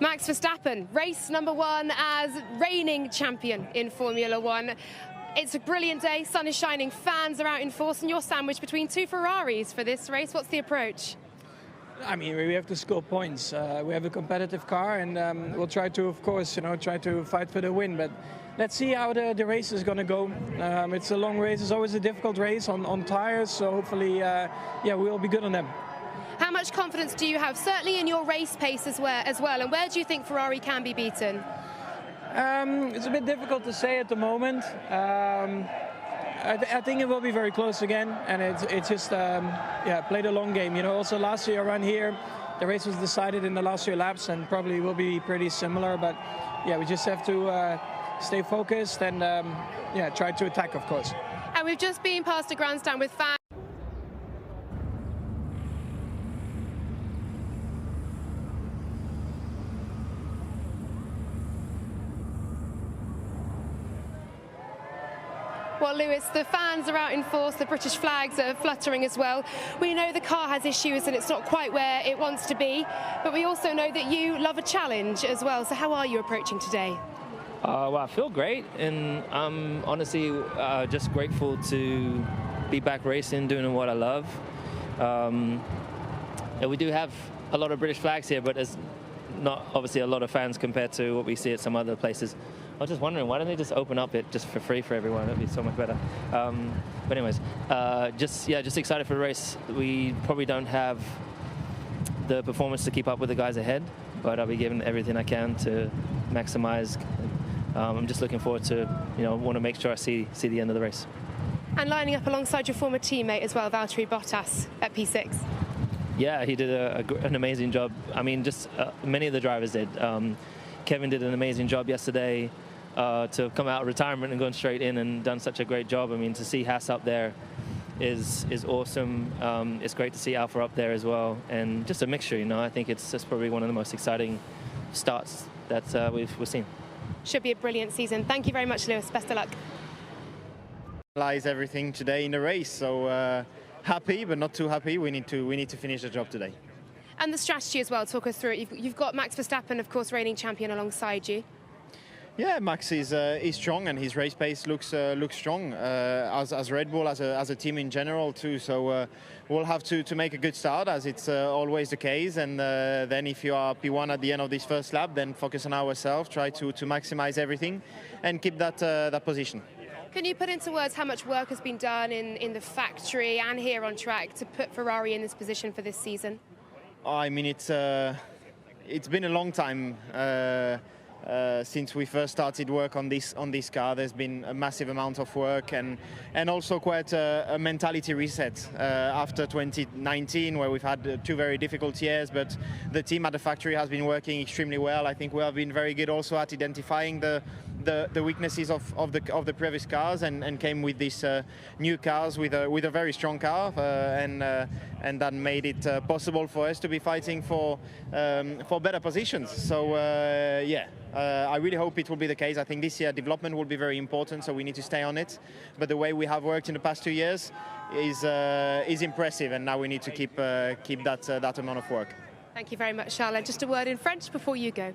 Max Verstappen, race number 1 as reigning champion in Formula 1. It's a brilliant day, sun is shining, fans are out in force, and you're sandwiched between 2 Ferraris for this race. What's the approach? I mean, we have to score points. We have a competitive car, and we'll try to, of course, try to fight for the win. But let's see how the race is going to go. It's a long race. It's always a difficult race on tires, so hopefully, we'll be good on them. How much confidence do you have, certainly in your race pace as well, and where do you think Ferrari can be beaten? It's a bit difficult to say at the moment. I think it will be very close again, and it's just play the long game. Also last year around here, the race was decided in the last few laps, and probably will be pretty similar. But we just have to stay focused and try to attack, of course. And we've just been past a grandstand with fans. Well, Lewis, the fans are out in force, the British flags are fluttering as well. We know the car has issues and it's not quite where it wants to be, but we also know that you love a challenge as well. So how are you approaching today? Well, I feel great, and I'm honestly just grateful to be back racing, doing what I love. We do have a lot of British flags here, but there's not obviously a lot of fans compared to what we see at some other places. I was just wondering, why don't they just open up it just for free for everyone? That'd be so much better. But anyways, just excited for the race. We probably don't have the performance to keep up with the guys ahead, but I'll be giving everything I can to maximize. I'm just looking forward to, want to make sure I see the end of the race. And lining up alongside your former teammate as well, Valtteri Bottas at P6. Yeah, he did an amazing job. I mean, just many of the drivers did. Kevin did an amazing job yesterday to come out of retirement and going straight in and done such a great job. I mean, to see Haas up there is awesome. It's great to see Alfa up there as well, and just a mixture. I think it's probably one of the most exciting starts that we've seen. Should be a brilliant season. Thank you very much, Lewis. Best of luck. Lies everything today in the race, so happy but not too happy. We need to finish the job today. And the strategy as well, talk us through it. You've got Max Verstappen, of course, reigning champion alongside you. Yeah, Max is strong, and his race pace looks strong, as Red Bull, as a team in general too. So we'll have to make a good start, as it's always the case. And then if you are P1 at the end of this first lap, then focus on ourselves, try to maximize everything, and keep that position. Can you put into words how much work has been done in the factory and here on track to put Ferrari in this position for this season? I mean, it's been a long time since we first started work on this car. There's been a massive amount of work and also quite a mentality reset after 2019, where we've had 2 very difficult years. But the team at the factory has been working extremely well. I think we have been very good also at identifying the weaknesses of the previous cars, and came with these new cars with a very strong car, and that made it possible for us to be fighting for better positions. So I really hope it will be the case. I think this year development will be very important, so we need to stay on it. But the way we have worked in the past 2 years is impressive, and now we need to keep that amount of work. Thank you very much, Charles. Just a word in French before you go.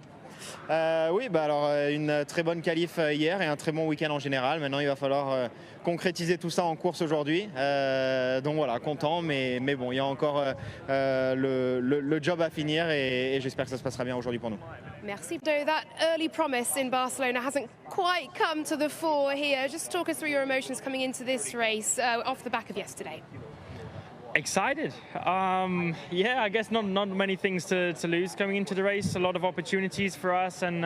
Oui, alors une très bonne qualif hier et un très bon week-end en général. Maintenant, il va falloir concrétiser tout ça en course aujourd'hui. Donc voilà, content, mais bon, il y a encore le job à finir, et j'espère que ça se passera bien aujourd'hui pour nous. Merci. So that early promise in Barcelona hasn't quite come to the fore here. Just talk us through your emotions coming into this race off the back of yesterday. Excited. I guess not many things to lose coming into the race. A lot of opportunities for us, and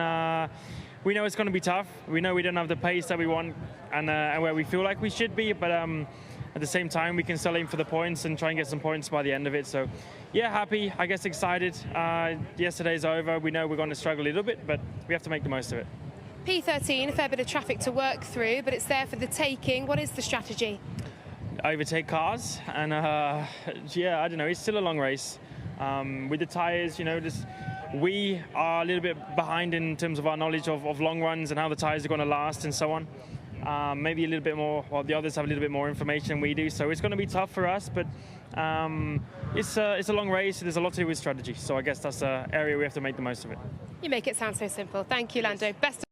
we know it's going to be tough. We know we don't have the pace that we want and where we feel like we should be, but at the same time we can still aim for the points and try and get some points by the end of it. So yeah, happy, I guess excited. Yesterday's over. We know we're going to struggle a little bit, but we have to make the most of it. P13, a fair bit of traffic to work through, but it's there for the taking. What is the strategy? Overtake cars, and I don't know, it's still a long race. With the tires, we are a little bit behind in terms of our knowledge of long runs and how the tires are going to last and so on. Maybe a little bit more, well, the others have a little bit more information than we do, so it's going to be tough for us, but it's a long race. There's a lot to do with strategy, so I guess that's an area we have to make the most of it. You make it sound so simple. Thank you, Lando. Best.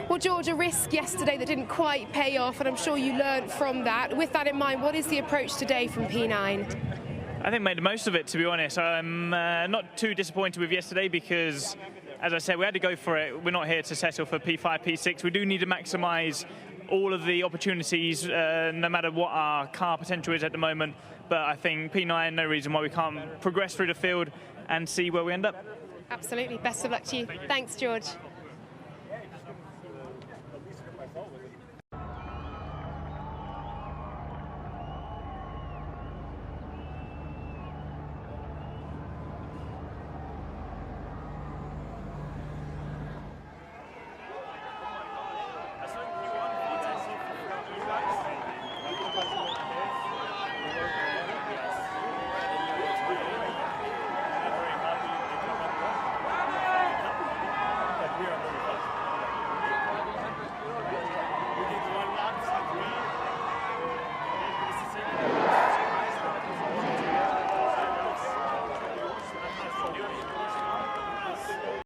Well, George, a risk yesterday that didn't quite pay off, and I'm sure you learned from that. With that in mind, what is the approach today from P9? I think made the most of it, to be honest. I'm not too disappointed with yesterday because, as I said, we had to go for it. We're not here to settle for P5, P6. We do need to maximise all of the opportunities, no matter what our car potential is at the moment. But I think P9, no reason why we can't progress through the field and see where we end up. Absolutely. Best of luck to you. Thanks, George.